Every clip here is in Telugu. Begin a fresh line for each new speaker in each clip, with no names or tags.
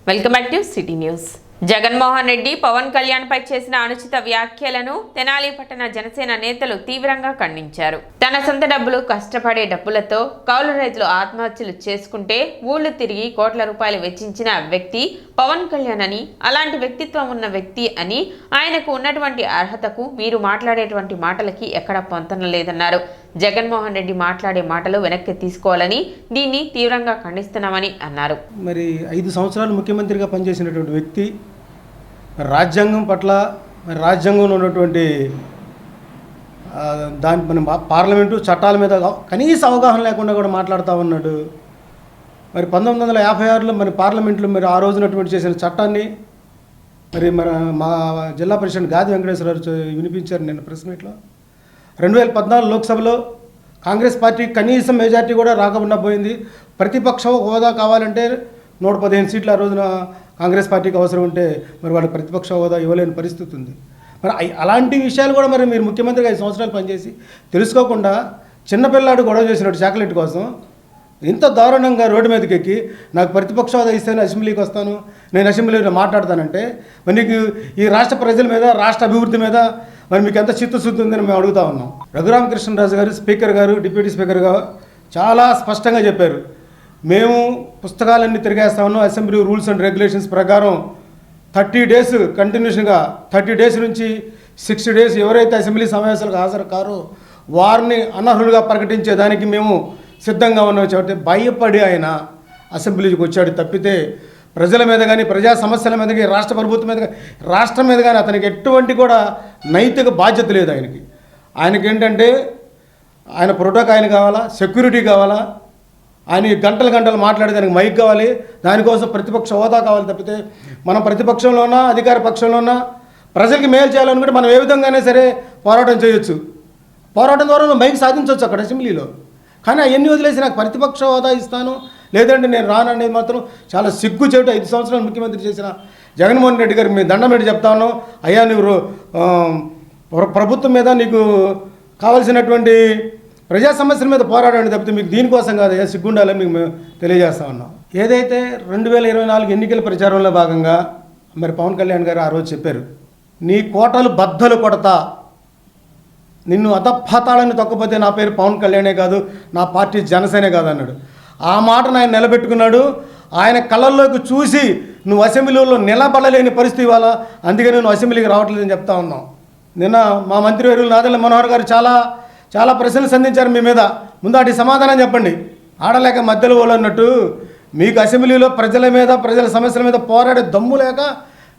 Welcome back to city news. Jaganmohan Reddy Pawan Kalyan పై చేసిన అనుచిత వ్యాఖ్యలను తెనాలి పట్టణ జనసేన నేతలు తీవ్రంగా ఖండించారు. తన సొంత డబ్బులు కష్టపడే డబ్బులతో కౌలు రైతులు ఆత్మహత్యలు చేసుకుంటే ఊళ్లు తిరిగి కోట్ల రూపాయలు వెచ్చించిన వ్యక్తి పవన్ కళ్యాణ్ అని, అలాంటి వ్యక్తిత్వం ఉన్న వ్యక్తి అని, ఆయనకు ఉన్నటువంటి అర్హతకు మీరు మాట్లాడేటువంటి మాటలకి ఎక్కడ పొంతన లేదన్నారు. జగన్మోహన్ రెడ్డి మాట్లాడే మాటలు వెనక్కి తీసుకోవాలని, దీన్ని తీవ్రంగా ఖండిస్తున్నామని అన్నారు.
మరి 5 సంవత్సరాలు ముఖ్యమంత్రిగా పనిచేసినటువంటి వ్యక్తి రాజ్యాంగం పట్ల, మరి రాజ్యాంగంలో ఉన్నటువంటి దాని మన పార్లమెంటు చట్టాల మీద కనీస అవగాహన లేకుండా కూడా మాట్లాడుతూ ఉన్నాడు. మరి 1956లో మరి పార్లమెంట్లో మరి ఆ రోజునటువంటి చేసిన చట్టాన్ని మరి మా జిల్లా ప్రెసిడెంట్ గాది వెంకటేశ్వరరావు వినిపించారు నిన్న ప్రెస్ మీట్లో. 2014 లోక్సభలో కాంగ్రెస్ పార్టీ కనీసం మెజార్టీ కూడా రాకుండా పోయింది. ప్రతిపక్ష హోదా కావాలంటే 115 సీట్లు ఆ రోజున కాంగ్రెస్ పార్టీకి అవసరం ఉంటే మరి వాళ్ళకి ప్రతిపక్ష హోదా ఇవ్వలేని పరిస్థితి ఉంది. మరి అలాంటి విషయాలు కూడా మరి మీరు ముఖ్యమంత్రిగా 5 సంవత్సరాలు పనిచేసి తెలుసుకోకుండా చిన్నపిల్లాడు గొడవ చేసినట్టు చాక్లెట్ కోసం ఇంత దారుణంగా రోడ్డు మీదకి ఎక్కి నాకు ప్రతిపక్ష హోదా ఇస్తేనే అసెంబ్లీకి వస్తాను, నేను అసెంబ్లీలో మాట్లాడతానంటే మరి నీకు ఈ రాష్ట్ర ప్రజల మీద, రాష్ట్ర అభివృద్ధి మీద మరి మీకు ఎంత చిత్తశుద్ధి ఉందని మేము అడుగుతా ఉన్నాం. రఘురామకృష్ణరాజు గారు స్పీకర్ గారు, డిప్యూటీ స్పీకర్గా చాలా స్పష్టంగా చెప్పారు, మేము పుస్తకాలన్నీ తిరిగేస్తామను, అసెంబ్లీ రూల్స్ అండ్ రెగ్యులేషన్స్ ప్రకారం 30 డేస్ కంటిన్యూషన్గా 30 డేస్ నుంచి 60 డేస్ ఎవరైతే అసెంబ్లీ సమావేశాలకు హాజరు కారో వారిని అనర్హులుగా ప్రకటించేదానికి మేము సిద్ధంగా ఉన్నాం. కాబట్టి భయపడి ఆయన అసెంబ్లీకి వచ్చాడు తప్పితే ప్రజల మీద కానీ, ప్రజా సమస్యల మీద కానీ, రాష్ట్ర ప్రభుత్వం మీద కానీ, రాష్ట్రం మీద కానీ అతనికి ఎటువంటి కూడా నైతిక బాధ్యత లేదు. ఆయనకి ఏంటంటే ఆయన ప్రోటోకాల్ ఆయన కావాలా, సెక్యూరిటీ కావాలా, ఆయన గంటలు మాట్లాడేదానికి మైక్ కావాలి, దానికోసం ప్రతిపక్ష హోదా కావాలి తప్పితే మనం ప్రతిపక్షంలో ఉన్నా అధికార పక్షంలో ఉన్నా ప్రజలకి మేలు చేయాలనుకుంటే మనం ఏ విధంగానే సరే పోరాటం చేయొచ్చు. పోరాటం ద్వారా నువ్వు మైక్ సాధించవచ్చు అక్కడ అసెంబ్లీలో. కానీ అవన్నీ వదిలేసి నాకు ప్రతిపక్ష హోదా ఇస్తాను, లేదంటే నేను రాననేది మాత్రం చాలా సిగ్గు చెవిటి. 5 సంవత్సరాలు ముఖ్యమంత్రి చేసిన జగన్మోహన్ రెడ్డి గారికి మేము దండం పెట్టి చెప్తా ఉన్నాం, అయ్యా నువ్వు ప్రభుత్వం మీద నీకు కావాల్సినటువంటి ప్రజా సమస్యల మీద పోరాడండి తప్పితే మీకు దీనికోసం కాదయ్యా, సిగ్గుండాలని మీకు మేము తెలియజేస్తా ఉన్నాం. ఏదైతే 2024 ఎన్నికల ప్రచారంలో భాగంగా మరి పవన్ కళ్యాణ్ గారు ఆ రోజు చెప్పారు, నీ కోటలు బద్దలు కొడతా, నిన్ను అధపాతాళాన్ని తొక్కపోతే నా పేరు పవన్ కళ్యాణే కాదు, నా పార్టీ జనసేనే కాదు అన్నాడు. ఆ మాటను ఆయన నిలబెట్టుకున్నాడు. ఆయన కళ్ళల్లోకి చూసి నువ్వు అసెంబ్లీలో నిలబడలేని పరిస్థితి ఇవాళ, అందుకే నువ్వు అసెంబ్లీకి రావట్లేదని చెప్తా ఉన్నాం. నిన్న మా మంత్రివర్యులు నాదెళ్ల మనోహర్ గారు చాలా ప్రశ్నలు సంధించారు మీ మీద. ముందు వాటి సమాధానం చెప్పండి. ఆడలేక మధ్యలో అన్నట్టు మీకు అసెంబ్లీలో ప్రజల మీద, ప్రజల సమస్యల మీద పోరాడే దమ్ము లేక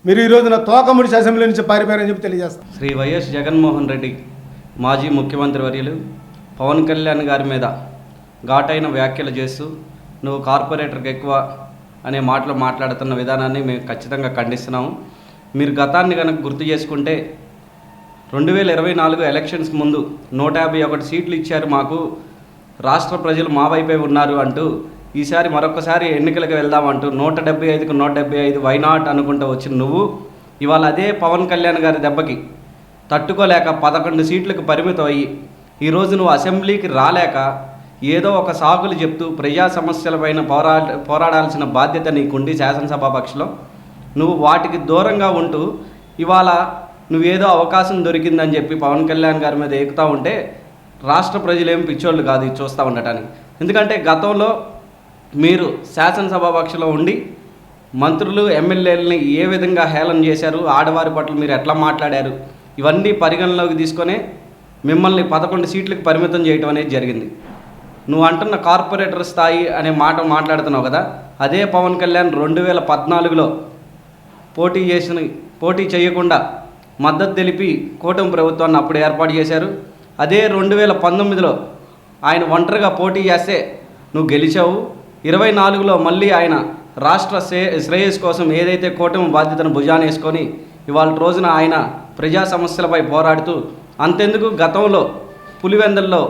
మీరు ఈ రోజున తోకముడిచి అసెంబ్లీ నుంచి పారిపోయారని చెప్పి తెలియజేస్తాం.
శ్రీ వైఎస్ జగన్మోహన్ రెడ్డి మాజీ ముఖ్యమంత్రి వర్యులు పవన్ కళ్యాణ్ గారి మీద ఘాటైన వ్యాఖ్యలు చేస్తూ నువ్వు కార్పొరేటర్కి ఎక్కువ అనే మాటలు మాట్లాడుతున్న విధానాన్ని మేము ఖచ్చితంగా ఖండిస్తున్నాము. మీరు గతాన్ని కనుక గుర్తు చేసుకుంటే 2024 ఎలక్షన్స్కి ముందు 151 సీట్లు ఇచ్చారు మాకు, రాష్ట్ర ప్రజలు మా వైపే ఉన్నారు అంటూ ఈసారి మరొకసారి ఎన్నికలకు వెళ్దామంటూ 175కు 175 వైనాట్ అనుకుంటూ వచ్చిన నువ్వు ఇవాళ అదే పవన్ కళ్యాణ్ గారి దెబ్బకి తట్టుకోలేక 11 సీట్లకు పరిమితం అయ్యి ఈరోజు నువ్వు అసెంబ్లీకి రాలేక ఏదో ఒక సాకులు చెప్తూ ప్రజా సమస్యలపైన పోరాడాల్సిన బాధ్యత నీకుండి శాసనసభాపక్షలో నువ్వు వాటికి దూరంగా ఉంటూ ఇవాళ నువ్వేదో అవకాశం దొరికిందని చెప్పి పవన్ కళ్యాణ్ గారి మీద ఎక్కుతూ ఉంటే రాష్ట్ర ప్రజలేం పిచ్చోళ్ళు కాదు ఇది చూస్తూ ఉండటానికి. ఎందుకంటే గతంలో మీరు శాసనసభాపక్షలో ఉండి మంత్రులు, ఎమ్మెల్యేలని ఏ విధంగా హేళన చేశారు, ఆడవారి పట్ల మీరు ఎట్లా మాట్లాడారు, ఇవన్నీ పరిగణలోకి తీసుకొని మిమ్మల్ని 11 సీట్లకు పరిమితం చేయడం అనేది జరిగింది. నువ్వు అంటున్న కార్పొరేటర్ స్థాయి అనే మాట మాట్లాడుతున్నావు కదా, అదే పవన్ కళ్యాణ్ 2014లో పోటీ చేయకుండా మద్దతు తెలిపి కూటమి ప్రభుత్వాన్ని అప్పుడు ఏర్పాటు చేశారు. అదే 2019లో ఆయన ఒంటరిగా పోటీ చేస్తే నువ్వు గెలిచావు. 24లో మళ్ళీ ఆయన రాష్ట్ర శ్రేయస్ కోసం ఏదైతే కూటమి బాధ్యతను భుజాన వేసుకొని ఇవాళ రోజున ఆయన ప్రజా సమస్యలపై పోరాడుతూ, అంతెందుకు గతంలో పులివెందుల్లో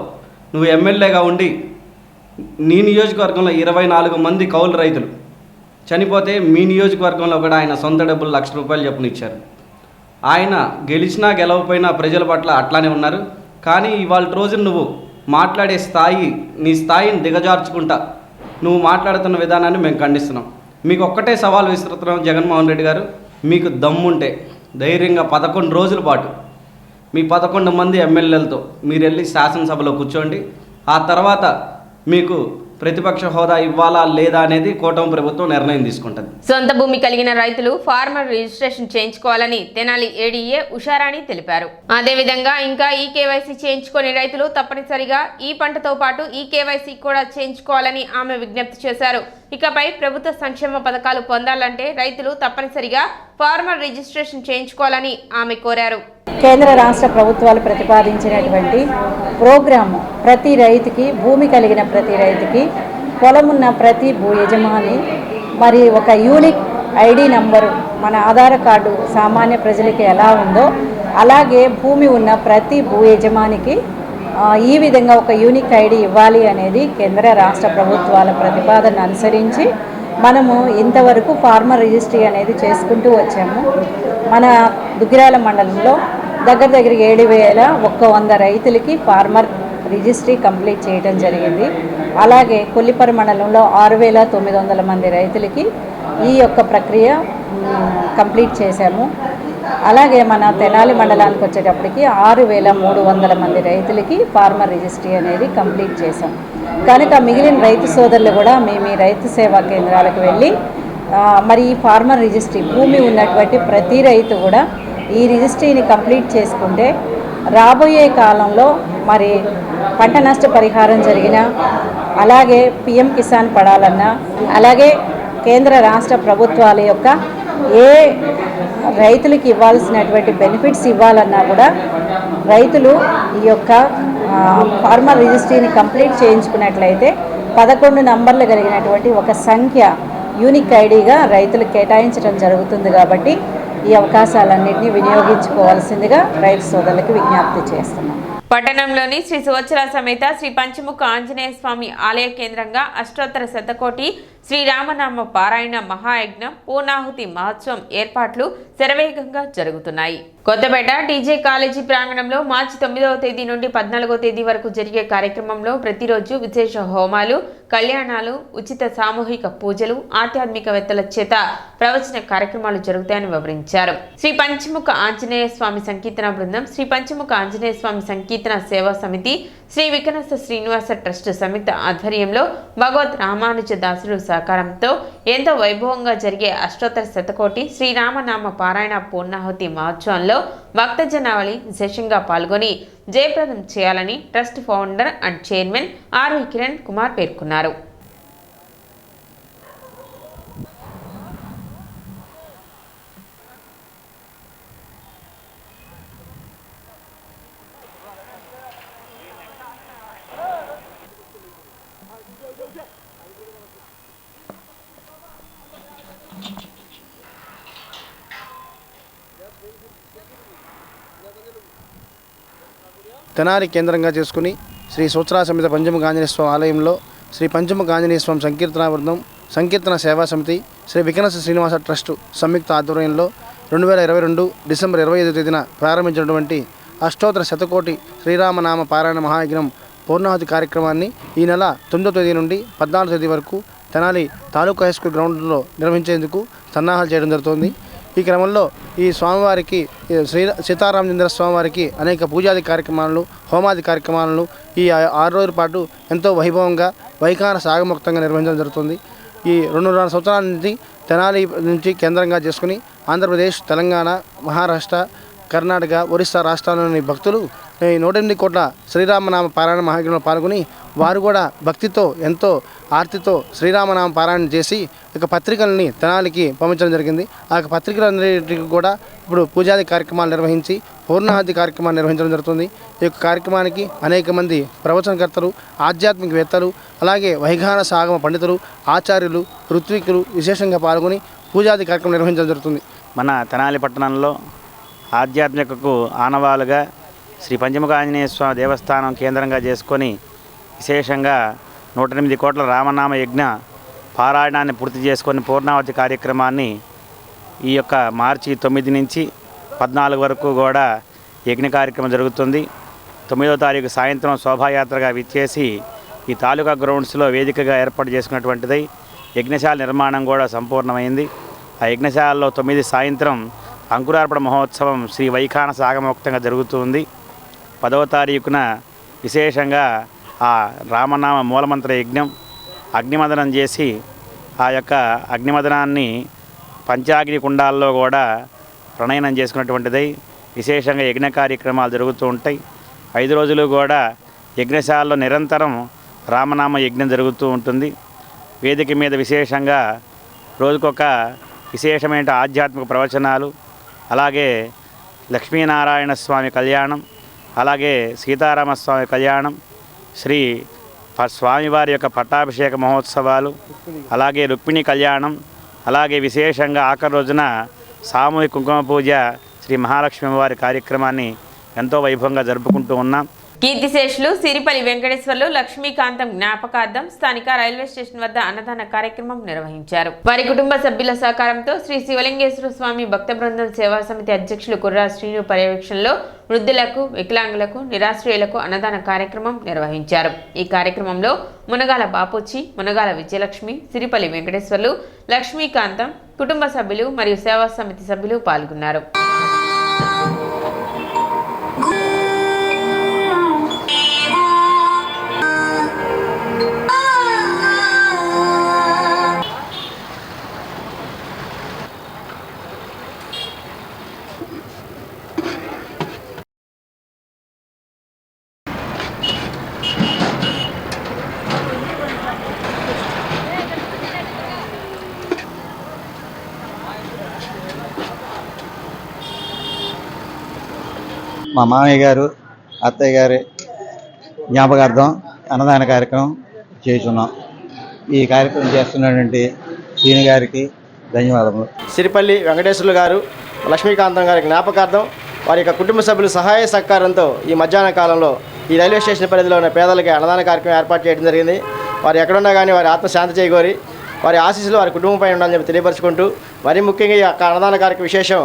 నువ్వు ఎమ్మెల్యేగా ఉండి నీ నియోజకవర్గంలో 24 మంది కౌలు రైతులు చనిపోతే మీ నియోజకవర్గంలో కూడా ఆయన సొంత డబ్బులు ₹1,00,000 చొప్పున ఇచ్చారు. ఆయన గెలిచినా గెలవపోయినా ప్రజల పట్ల అట్లానే ఉన్నారు. కానీ ఇవాళ రోజు నువ్వు మాట్లాడే నీ స్థాయిని దిగజార్చుకుంటా నువ్వు మాట్లాడుతున్న విధానాన్ని మేము ఖండిస్తున్నాం. మీకు ఒక్కటే సవాల్ విసురుతున్నాం జగన్మోహన్ రెడ్డి గారు, మీకు దమ్ముంటే ధైర్యంగా 11 రోజుల పాటు మీ 11 మంది ఎమ్మెల్యేలతో మీరు వెళ్ళి శాసనసభలో కూర్చోండి. ఆ తర్వాత మీకు ప్రతిపక్ష హోదా ఇవ్వాలా లేదా అనేది కూటమి ప్రభుత్వం నిర్ణయం తీసుకుంటుంది.
సొంత భూమి కలిగిన రైతులు ఫార్మర్ రిజిస్ట్రేషన్ చేయించుకోవాలని తెనాలి ఏడీఏ ఉషారాణి తెలిపారు. అదేవిధంగా ఇంకా ఈ కేవైసీ చేయించుకునే రైతులు తప్పనిసరిగా ఈ పంటతో పాటు ఈ కేవైసీ కూడా చేయించుకోవాలని ఆమె విజ్ఞప్తి చేశారు. ఇకపై ప్రభుత్వ సంక్షేమ పథకాలు పొందాలంటే రైతులు తప్పనిసరిగా ఫార్మర్ రిజిస్ట్రేషన్ చేయించుకోవాలని ఆమె కోరారు.
కేంద్ర రాష్ట్ర ప్రభుత్వాలు ప్రతిపాదించినటువంటి ప్రోగ్రాము ప్రతి రైతుకి, భూమి కలిగిన ప్రతి రైతుకి, పొలం ఉన్న ప్రతి భూ యజమాని మరి ఒక యూనిక్ ఐడి నంబరు, మన ఆధార్ కార్డు సామాన్య ప్రజలకి ఎలా ఉందో అలాగే భూమి ఉన్న ప్రతి భూ యజమానికి ఈ విధంగా ఒక యూనిక్ ఐడి ఇవ్వాలి అనేది కేంద్ర రాష్ట్ర ప్రభుత్వాల ప్రతిపాదన అనుసరించి మనము ఇంతవరకు ఫార్మర్ రిజిస్ట్రీ అనేది చేసుకుంటూ వచ్చాము. మన దుగ్గిరాల మండలంలో దగ్గర 7,100 రైతులకి ఫార్మర్ రిజిస్ట్రీ కంప్లీట్ చేయడం జరిగింది. అలాగే కొల్లిపర మండలంలో 6,900 మంది రైతులకి ఈ యొక్క ప్రక్రియ కంప్లీట్ చేశాము. అలాగే మన తెనాలి మండలానికి వచ్చేటప్పటికి 6,300 మంది రైతులకి ఫార్మర్ రిజిస్ట్రీ అనేది కంప్లీట్ చేశాం. కనుక మిగిలిన రైతు సోదరులు కూడా మేము ఈ రైతు సేవా కేంద్రాలకు వెళ్ళి మరి ఈ ఫార్మర్ రిజిస్ట్రీ భూమి ఉన్నటువంటి ప్రతి రైతు కూడా ఈ రిజిస్ట్రీని కంప్లీట్ చేసుకుంటే రాబోయే కాలంలో మరి పంట నష్ట పరిహారం జరిగినా, అలాగే పిఎం కిసాన్ పడాలన్నా, అలాగే కేంద్ర రాష్ట్ర ప్రభుత్వాల యొక్క ఏ రైతులకి ఇవ్వాల్సినటువంటి బెనిఫిట్స్ ఇవ్వాలన్నా కూడా రైతులు ఈ యొక్క ఫార్మర్ రిజిస్ట్రీని కంప్లీట్ చేయించుకున్నట్లయితే 11 నంబర్లు కలిగినటువంటి ఒక సంఖ్య యూనిక్ ఐడిగా రైతులకు కేటాయించడం జరుగుతుంది. కాబట్టి ఈ అవకాశాలన్నింటినీ వినియోగించుకోవాల్సిందిగా రైతు సోదరులకు విజ్ఞప్తి చేస్తున్నాం.
పట్టణంలోని శ్రీ సువత్సల సమేత శ్రీ పంచముఖ ఆంజనేయ స్వామి ఆలయ కేంద్రంగా అష్టోత్తర శతకోటి శ్రీరామనామ పారాయణ మహాయజ్ఞం పూర్ణాహుతి మహోత్సవం ఏర్పాట్లు శరవేగంగా జరుగుతున్నాయి. కొత్తపేట టీజే కాలేజీ ప్రాంగణంలో మార్చి 9వ తేదీ నుండి 14వ తేదీ వరకు జరిగే కార్యక్రమంలో ప్రతిరోజు విశేష హోమాలు, కళ్యాణాలు, ఉచిత సామూహిక పూజలు, ఆధ్యాత్మికవేత్తల చేత ప్రవచన కార్యక్రమాలు జరుగుతాయని వివరించారు. శ్రీ పంచముఖ ఆంజనేయ స్వామి సంకీర్తన బృందం, శ్రీ పంచముఖ ఆంజనేయ స్వామి సంకీర్తన సేవా సమితి, శ్రీ వికనస శ్రీనివాస ట్రస్ట్ సంయుక్త ఆధ్వర్యంలో భగవద్ రామానుజ దాసుడు సహకారంతో ఎంతో వైభవంగా జరిగే అష్టోత్తర శతకోటి శ్రీరామనామ పారాయణ పూర్ణాహుతి మహోత్సవంలో భక్తజనావళి విశేషంగా పాల్గొని జయప్రదం చేయాలని trust founder and chairman RV Kiran Kumar పేర్కొన్నారు.
తెనాలి కేంద్రంగా చేసుకుని శ్రీ సువత్సల సమేత పంచముఖ ఆంజనేయ స్వామి ఆలయంలో శ్రీ పంచముఖ ఆంజనేయ స్వామి సంకీర్తన బృందం, సంకీర్తన సేవా సమితి, శ్రీ వికనస శ్రీనివాస ట్రస్ట్ సంయుక్త ఆధ్వర్యంలో 2022 డిసెంబర్ 25వ తేదీన ప్రారంభించినటువంటి అష్టోత్తర శతకోటి శ్రీరామనామ పారాయణ మహాయజ్ఞం పూర్ణాహుతి కార్యక్రమాన్ని ఈ నెల 9వ తేదీ నుండి 14వ తేదీ వరకు తెనాలి తాలూకా హై స్కూల్ గ్రౌండ్లో నిర్వహించేందుకు సన్నాహాలు చేయడం జరుగుతుంది. ఈ క్రమంలో ఈ స్వామివారికి సీతారామచంద్ర స్వామివారికి అనేక పూజాది కార్యక్రమాలను, హోమాది కార్యక్రమాలను ఈ 6 రోజుల పాటు ఎంతో వైభవంగా వైఖాన సాగముక్తంగా నిర్వహించడం జరుగుతుంది. ఈ 2.5 సంవత్సరాల నుంచి తెనాలి నుంచి కేంద్రంగా చేసుకుని ఆంధ్రప్రదేశ్, తెలంగాణ, మహారాష్ట్ర, కర్ణాటక, ఒరిస్సా రాష్ట్రాల్లోని భక్తులు 108 కోట్ల శ్రీరామనామ పారాయణ మహాయజ్ఞంలో పాల్గొని వారు కూడా భక్తితో ఎంతో ఆర్తితో శ్రీరామనామ పారాయణ చేసి ఇక పత్రికల్ని తెనాలికి పంపించడం జరిగింది. ఆ పత్రికలన్నిటికీ కూడా ఇప్పుడు పూజాది కార్యక్రమాలు నిర్వహించి పూర్ణాహుతి కార్యక్రమాలు నిర్వహించడం జరుగుతుంది. ఈ యొక్క కార్యక్రమానికి అనేక మంది ప్రవచనకర్తలు, ఆధ్యాత్మికవేత్తలు, అలాగే వైఖాన సాగమ పండితులు, ఆచార్యులు, ఋత్వికులు విశేషంగా పాల్గొని పూజాది కార్యక్రమం నిర్వహించడం జరుగుతుంది.
మన తెనాలి పట్టణంలో ఆధ్యాత్మికకు ఆనవాలుగా శ్రీ పంచముఖ ఆంజనేయ స్వామి దేవస్థానం కేంద్రంగా చేసుకొని విశేషంగా 108 కోట్ల రామనామ యజ్ఞ పారాయణాన్ని పూర్తి చేసుకొని పూర్ణావతి కార్యక్రమాన్ని ఈ యొక్క మార్చి 9 నుంచి 14 వరకు కూడా యజ్ఞ కార్యక్రమం జరుగుతుంది. 9వ తారీఖు సాయంత్రం శోభాయాత్రగా విచ్చేసి ఈ తాలూకా గ్రౌండ్స్లో వేదికగా ఏర్పాటు చేసుకున్నటువంటిది యజ్ఞశాల నిర్మాణం కూడా సంపూర్ణమైంది. ఆ యజ్ఞశాలలో 9 సాయంత్రం అంకురార్పణ మహోత్సవం శ్రీ వైఖానస ఆగమోక్తంగా జరుగుతుంది. 10వ తారీఖున విశేషంగా ఆ రామనామ మూలమంత్ర యజ్ఞం అగ్నిమదనం చేసి ఆ యొక్క అగ్నిమదనాన్ని పంచాగ్ని కుండాల్లో కూడా ప్రణయనం చేసుకున్నటువంటిది. విశేషంగా యజ్ఞ కార్యక్రమాలు జరుగుతూ ఉంటాయి. 5 రోజులు కూడా యజ్ఞశాలలో నిరంతరం రామనామ యజ్ఞం జరుగుతూ ఉంటుంది. వేదిక మీద విశేషంగా రోజుకొక విశేషమైన ఆధ్యాత్మిక ప్రవచనాలు, అలాగే లక్ష్మీనారాయణ స్వామి కళ్యాణం, అలాగే సీతారామస్వామి కళ్యాణం, శ్రీ స్వామివారి యొక్క పట్టాభిషేక మహోత్సవాలు, అలాగే రుక్మిణి కళ్యాణం, అలాగే విశేషంగా ఆఖరి రోజున సామూహిక కుంకుమ పూజ శ్రీ మహాలక్ష్మి వారి కార్యక్రమాన్ని ఎంతో వైభవంగా జరుపుకుంటూ ఉన్నాం.
కీర్తిశేషులు సిరిపల్లి వెంకటేశ్వర్లు లక్ష్మీకాంతం జ్ఞాపకార్థం స్థానిక రైల్వే స్టేషన్ వద్ద అన్నదాన కార్యక్రమం నిర్వహించారు. వారి కుటుంబ సభ్యుల సహకారంతో శ్రీ శివలింగేశ్వర స్వామి భక్త బృందం సేవా సమితి అధ్యక్షులు కుర్రా శ్రీను పర్యవేక్షణలో వృద్ధులకు, వికలాంగులకు, నిరాశ్రయులకు అన్నదాన కార్యక్రమం నిర్వహించారు. ఈ కార్యక్రమంలో మునగాల బాపూచి, మునగాల విజయలక్ష్మి, సిరిపల్లి వెంకటేశ్వర్లు, లక్ష్మీకాంతం కుటుంబ సభ్యులు మరియు సేవా సమితి సభ్యులు పాల్గొన్నారు.
మా మామయ్య గారు, అత్తయ్య గారి జ్ఞాపకార్థం అన్నదాన కార్యక్రమం చేస్తున్నాం. ఈ కార్యక్రమం చేస్తున్నటువంటి శ్రీని గారికి ధన్యవాదములు.
సిరిపల్లి వెంకటేశ్వర్లు గారు, లక్ష్మీకాంతం గారి జ్ఞాపకార్థం వారి యొక్క కుటుంబ సభ్యుల సహాయ సహకారంతో ఈ మధ్యాహ్న కాలంలో ఈ రైల్వే స్టేషన్ పరిధిలో ఉన్న పేదలకి అన్నదాన కార్యక్రమం ఏర్పాటు చేయడం జరిగింది. వారు ఎక్కడున్నా కానీ వారి ఆత్మ శాంతి చేకూరి వారి ఆశీస్సులు వారి కుటుంబంపై ఉండాలని చెప్పి తెలియపరుచుకుంటూ, మరీ ముఖ్యంగా ఈ యొక్క అన్నదాన కార్యక్రమ విశేషం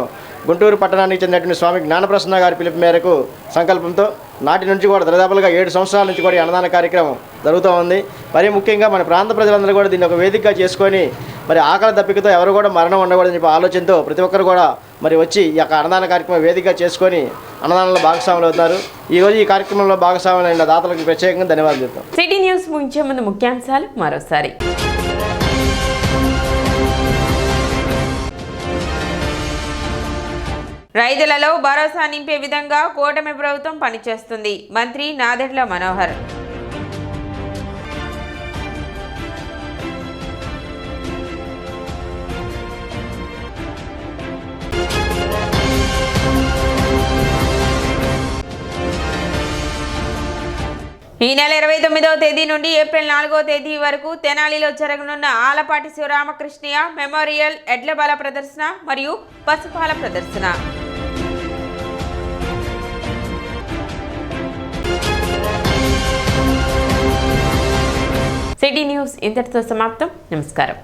గుంటూరు పట్టణానికి చెందినటువంటి స్వామి జ్ఞానప్రసన్న గారి పిలుపు మేరకు సంకల్పంతో నాటి నుంచి కూడా దాదాపుగా 7 సంవత్సరాల నుంచి కూడా ఈ అన్నదాన కార్యక్రమం జరుగుతూ ఉంది. మరీ ముఖ్యంగా మన ప్రాంత ప్రజలందరూ కూడా దీన్ని ఒక వేదికగా చేసుకొని మరి ఆకలి దప్పికతో ఎవరు కూడా మరణం ఉండకూడదని చెప్పి ఆలోచనతో ప్రతి ఒక్కరు కూడా మరి వచ్చి ఈ యొక్క అన్నదాన కార్యక్రమం వేదికగా చేసుకొని అన్నదానంలో భాగస్వాములు అవుతారు. ఈరోజు ఈ కార్యక్రమంలో భాగస్వాములైన దాతలకు ప్రత్యేకంగా ధన్యవాదాలు చెప్తాం.
సిటీ న్యూస్ ముగించే ముందు ముఖ్యాంశాలు మరోసారి. రైతులలో భరోసా నింపే విధంగా కూటమి ప్రభుత్వం పనిచేస్తుంది. మంత్రి నాదెండ్ల మనోహర్. ఈ నెల 29వ తేదీ నుండి ఏప్రిల్ 4వ తేదీ వరకు తెనాలిలో జరగనున్న ఆలపాటి శివరామకృష్ణయ్య మెమోరియల్ ఎడ్ల బల ప్రదర్శన మరియు పశుపాల ప్రదర్శన. సిటీ న్యూస్ ఇంతటితో సమాప్తం. నమస్కారం.